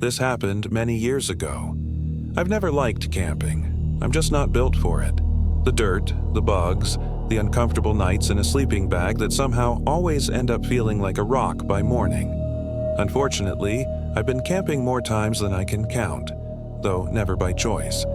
This happened many years ago. I've never liked camping. I'm just not built for it. The dirt, the bugs, the uncomfortable nights in a sleeping bag that somehow always end up feeling like a rock by morning. Unfortunately, I've been camping more times than I can count, though never by choice.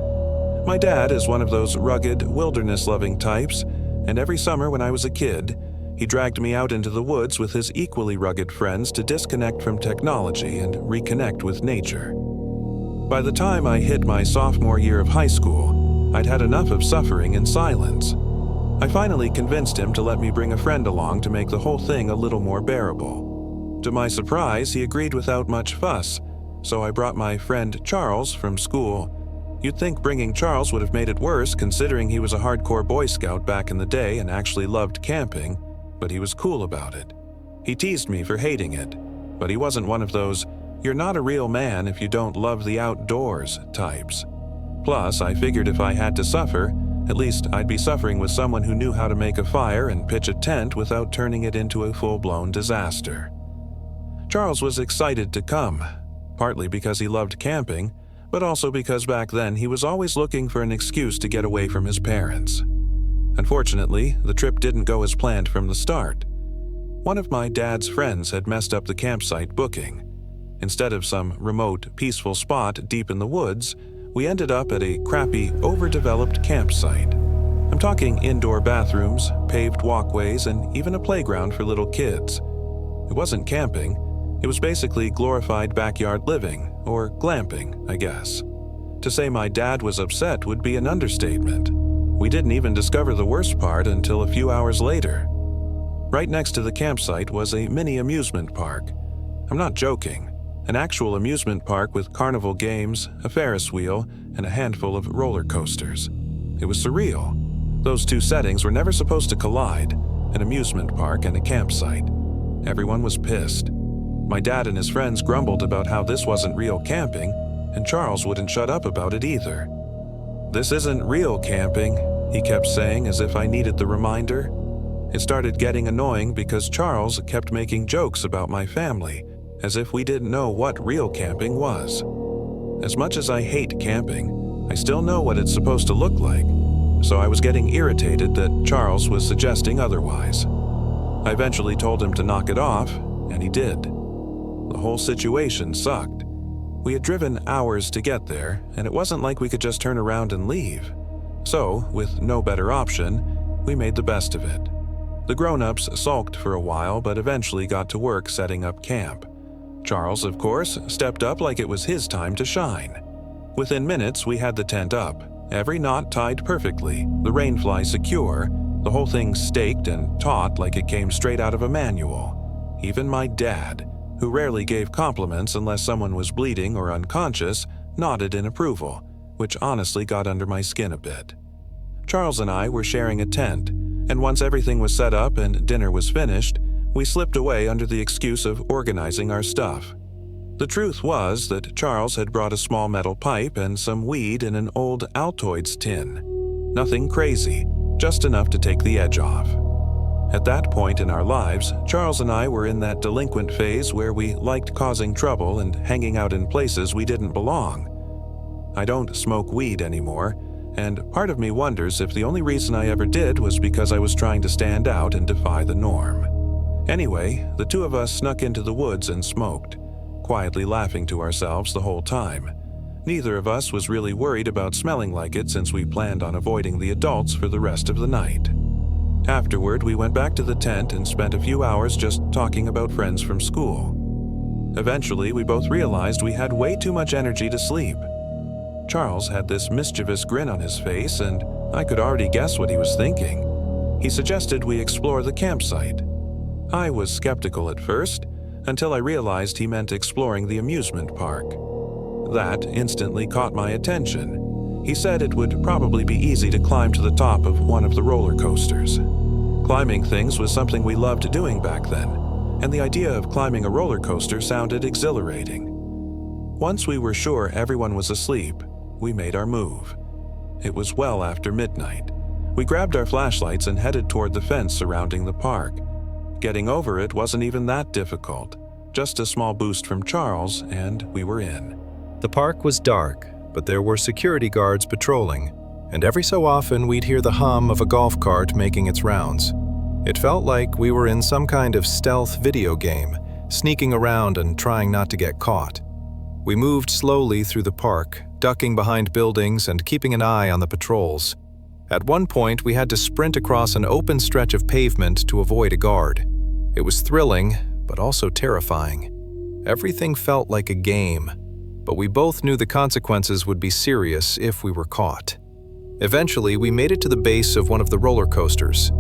My dad is one of those rugged, wilderness-loving types, and every summer when I was a kid, he dragged me out into the woods with his equally rugged friends to disconnect from technology and reconnect with nature. By the time I hit my sophomore year of high school, I'd had enough of suffering in silence. I finally convinced him to let me bring a friend along to make the whole thing a little more bearable. To my surprise, he agreed without much fuss, so I brought my friend Charles from school. You'd think bringing Charles would have made it worse, considering he was a hardcore Boy Scout back in the day and actually loved camping, but he was cool about it. He teased me for hating it, but he wasn't one of those, "you're not a real man if you don't love the outdoors" types. Plus, I figured if I had to suffer, at least I'd be suffering with someone who knew how to make a fire and pitch a tent without turning it into a full-blown disaster. Charles was excited to come, partly because he loved camping, but also because back then he was always looking for an excuse to get away from his parents. Unfortunately, the trip didn't go as planned from the start. One of my dad's friends had messed up the campsite booking. Instead of some remote, peaceful spot deep in the woods, we ended up at a crappy, overdeveloped campsite. I'm talking indoor bathrooms, paved walkways, and even a playground for little kids. It wasn't camping. It was basically glorified backyard living, or glamping, I guess. To say my dad was upset would be an understatement. We didn't even discover the worst part until a few hours later. Right next to the campsite was a mini amusement park. I'm not joking. An actual amusement park with carnival games, a Ferris wheel, and a handful of roller coasters. It was surreal. Those two settings were never supposed to collide, an amusement park and a campsite. Everyone was pissed. My dad and his friends grumbled about how this wasn't real camping, and Charles wouldn't shut up about it either. "This isn't real camping," he kept saying as if I needed the reminder. It started getting annoying because Charles kept making jokes about my family, as if we didn't know what real camping was. As much as I hate camping, I still know what it's supposed to look like, so I was getting irritated that Charles was suggesting otherwise. I eventually told him to knock it off, and he did. The whole situation sucked. We had driven hours to get there, and it wasn't like we could just turn around and leave. So, with no better option, we made the best of it. The grown-ups sulked for a while, but eventually got to work setting up camp. Charles, of course, stepped up like it was his time to shine. Within minutes, we had the tent up, every knot tied perfectly, the rainfly secure, the whole thing staked and taut like it came straight out of a manual. Even my dad, who rarely gave compliments unless someone was bleeding or unconscious, nodded in approval, which honestly got under my skin a bit. Charles and I were sharing a tent, and once everything was set up and dinner was finished, we slipped away under the excuse of organizing our stuff. The truth was that Charles had brought a small metal pipe and some weed in an old Altoids tin. Nothing crazy, just enough to take the edge off. At that point in our lives, Charles and I were in that delinquent phase where we liked causing trouble and hanging out in places we didn't belong. I don't smoke weed anymore, and part of me wonders if the only reason I ever did was because I was trying to stand out and defy the norm. Anyway, the two of us snuck into the woods and smoked, quietly laughing to ourselves the whole time. Neither of us was really worried about smelling like it since we planned on avoiding the adults for the rest of the night. Afterward, we went back to the tent and spent a few hours just talking about friends from school. Eventually, we both realized we had way too much energy to sleep. Charles had this mischievous grin on his face, and I could already guess what he was thinking. He suggested we explore the campsite. I was skeptical at first, until I realized he meant exploring the amusement park. That instantly caught my attention. He said it would probably be easy to climb to the top of one of the roller coasters. Climbing things was something we loved doing back then, and the idea of climbing a roller coaster sounded exhilarating. Once we were sure everyone was asleep, we made our move. It was well after midnight. We grabbed our flashlights and headed toward the fence surrounding the park. Getting over it wasn't even that difficult. Just a small boost from Charles, and we were in. The park was dark, but there were security guards patrolling, and every so often we'd hear the hum of a golf cart making its rounds. It felt like we were in some kind of stealth video game, sneaking around and trying not to get caught. We moved slowly through the park, ducking behind buildings and keeping an eye on the patrols. At one point, we had to sprint across an open stretch of pavement to avoid a guard. It was thrilling, but also terrifying. Everything felt like a game, but we both knew the consequences would be serious if we were caught. Eventually, we made it to the base of one of the roller coasters.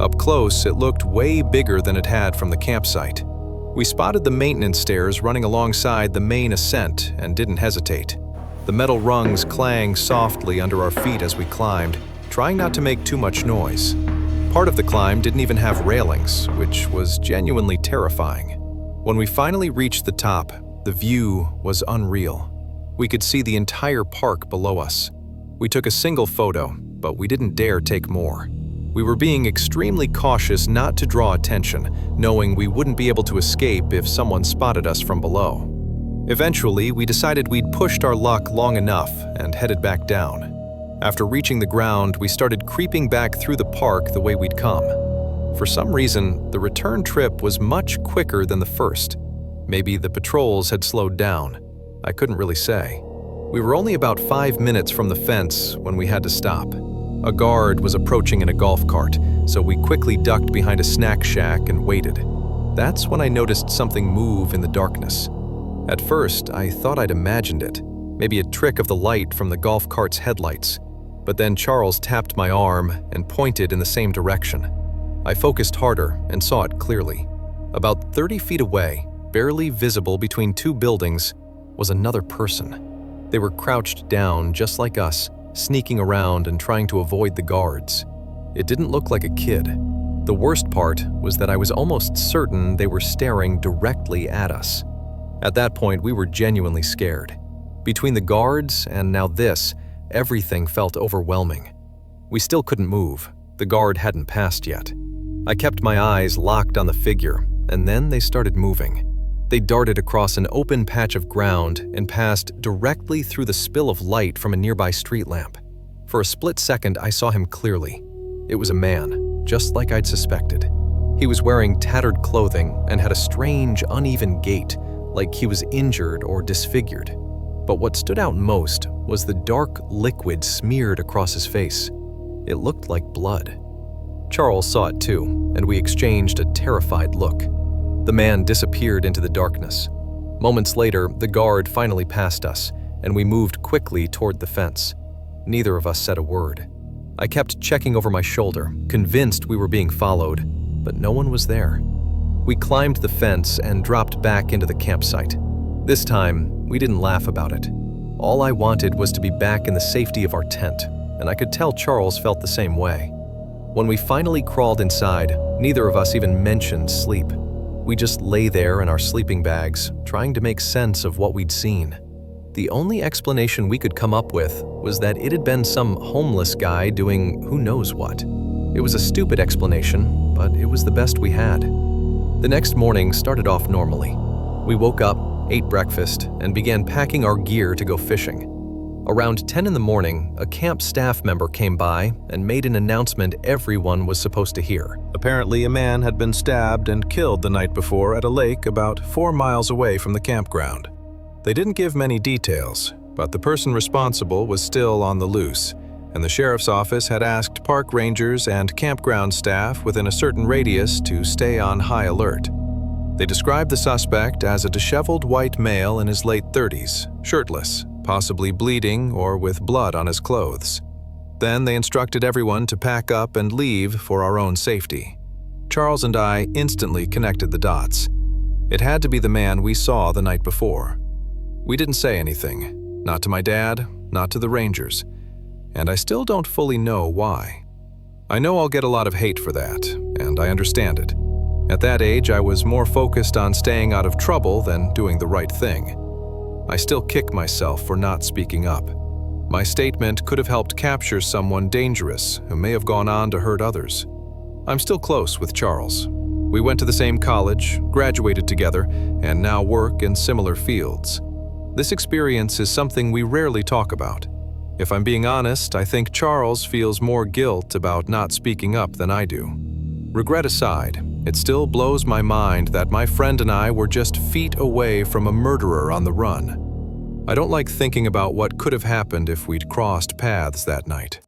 Up close, it looked way bigger than it had from the campsite. We spotted the maintenance stairs running alongside the main ascent and didn't hesitate. The metal rungs clanged softly under our feet as we climbed, trying not to make too much noise. Part of the climb didn't even have railings, which was genuinely terrifying. When we finally reached the top, the view was unreal. We could see the entire park below us. We took a single photo, but we didn't dare take more. We were being extremely cautious not to draw attention, knowing we wouldn't be able to escape if someone spotted us from below. Eventually, we decided we'd pushed our luck long enough and headed back down. After reaching the ground, we started creeping back through the park the way we'd come. For some reason, the return trip was much quicker than the first. Maybe the patrols had slowed down. I couldn't really say. We were only about 5 minutes from the fence when we had to stop. A guard was approaching in a golf cart, so we quickly ducked behind a snack shack and waited. That's when I noticed something move in the darkness. At first, I thought I'd imagined it, maybe a trick of the light from the golf cart's headlights. But then Charles tapped my arm and pointed in the same direction. I focused harder and saw it clearly. About 30 feet away, barely visible between two buildings, was another person. They were crouched down just like us, sneaking around and trying to avoid the guards. It didn't look like a kid. The worst part was that I was almost certain they were staring directly at us. At that point, we were genuinely scared. Between the guards and now this, everything felt overwhelming. We still couldn't move. The guard hadn't passed yet. I kept my eyes locked on the figure, and then they started moving. They darted across an open patch of ground and passed directly through the spill of light from a nearby street lamp. For a split second, I saw him clearly. It was a man, just like I'd suspected. He was wearing tattered clothing and had a strange, uneven gait, like he was injured or disfigured. But what stood out most was the dark liquid smeared across his face. It looked like blood. Charles saw it too, and we exchanged a terrified look. The man disappeared into the darkness. Moments later, the guard finally passed us, and we moved quickly toward the fence. Neither of us said a word. I kept checking over my shoulder, convinced we were being followed, but no one was there. We climbed the fence and dropped back into the campsite. This time, we didn't laugh about it. All I wanted was to be back in the safety of our tent, and I could tell Charles felt the same way. When we finally crawled inside, neither of us even mentioned sleep. We just lay there in our sleeping bags, trying to make sense of what we'd seen. The only explanation we could come up with was that it had been some homeless guy doing who knows what. It was a stupid explanation, but it was the best we had. The next morning started off normally. We woke up, ate breakfast, and began packing our gear to go fishing. Around 10 in the morning, a camp staff member came by and made an announcement everyone was supposed to hear. Apparently, a man had been stabbed and killed the night before at a lake about 4 miles away from the campground. They didn't give many details, but the person responsible was still on the loose, and the sheriff's office had asked park rangers and campground staff within a certain radius to stay on high alert. They described the suspect as a disheveled white male in his late 30s, shirtless, possibly bleeding or with blood on his clothes. Then they instructed everyone to pack up and leave for our own safety. Charles and I instantly connected the dots. It had to be the man we saw the night before. We didn't say anything, not to my dad, not to the rangers, and I still don't fully know why. I know I'll get a lot of hate for that, and I understand it. At that age, I was more focused on staying out of trouble than doing the right thing. I still kick myself for not speaking up. My statement could have helped capture someone dangerous who may have gone on to hurt others. I'm still close with Charles. We went to the same college, graduated together, and now work in similar fields. This experience is something we rarely talk about. If I'm being honest, I think Charles feels more guilt about not speaking up than I do. Regret aside, it still blows my mind that my friend and I were just feet away from a murderer on the run. I don't like thinking about what could have happened if we'd crossed paths that night.